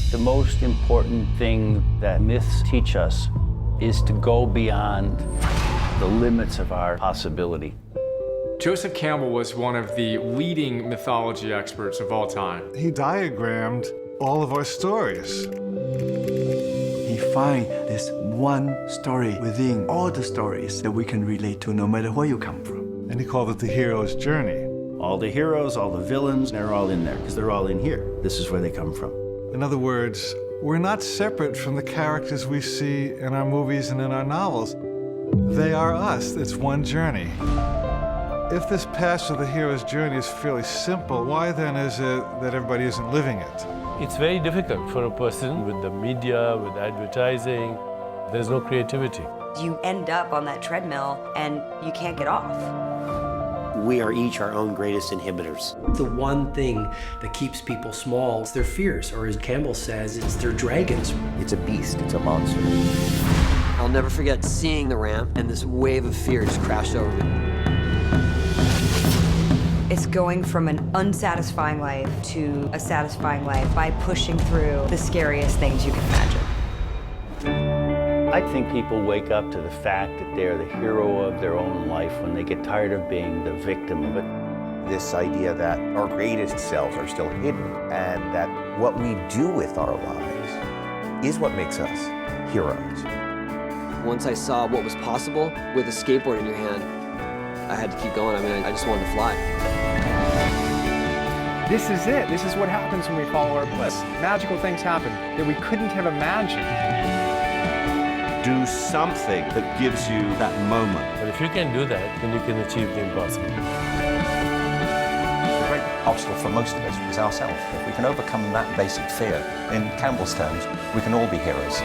The most important thing that myths teach us is to go beyond the limits of our possibility. Joseph Campbell was one of the leading mythology experts of all time. He diagrammed all of our stories. He finds this one story within all the stories that we can relate to no matter where you come from. And he called it the hero's journey. All the heroes, all the villains, they're all in there because they're all in here. This is where they come from. In other words, we're not separate from the characters we see in our movies and in our novels. They are us. It's one journey. If this path of the hero's journey is fairly simple, why then is it that everybody isn't living it? It's very difficult for a person with the media, with advertising. There's no creativity. You end up on that treadmill and you can't get off. We are each our own greatest inhibitors. The one thing that keeps people small is their fears, or as Campbell says, it's their dragons. It's a beast, it's a monster. I'll never forget seeing the ramp and this wave of fear just crashed over me. It's going from an unsatisfying life to a satisfying life by pushing through the scariest things you can imagine. I think people wake up to the fact that they're the hero of their own life when they get tired of being the victim of it. This idea that our greatest selves are still hidden and that what we do with our lives is what makes us heroes. Once I saw what was possible with a skateboard in your hand, I had to keep going. I mean, I just wanted to fly. This is it. This is what happens when we follow our bliss. Magical things happen that we couldn't have imagined. Do something that gives you that moment. But if you can do that, then you can achieve the impossible. The great obstacle for most of us is ourselves. If we can overcome that basic fear, in Campbell's terms, we can all be heroes.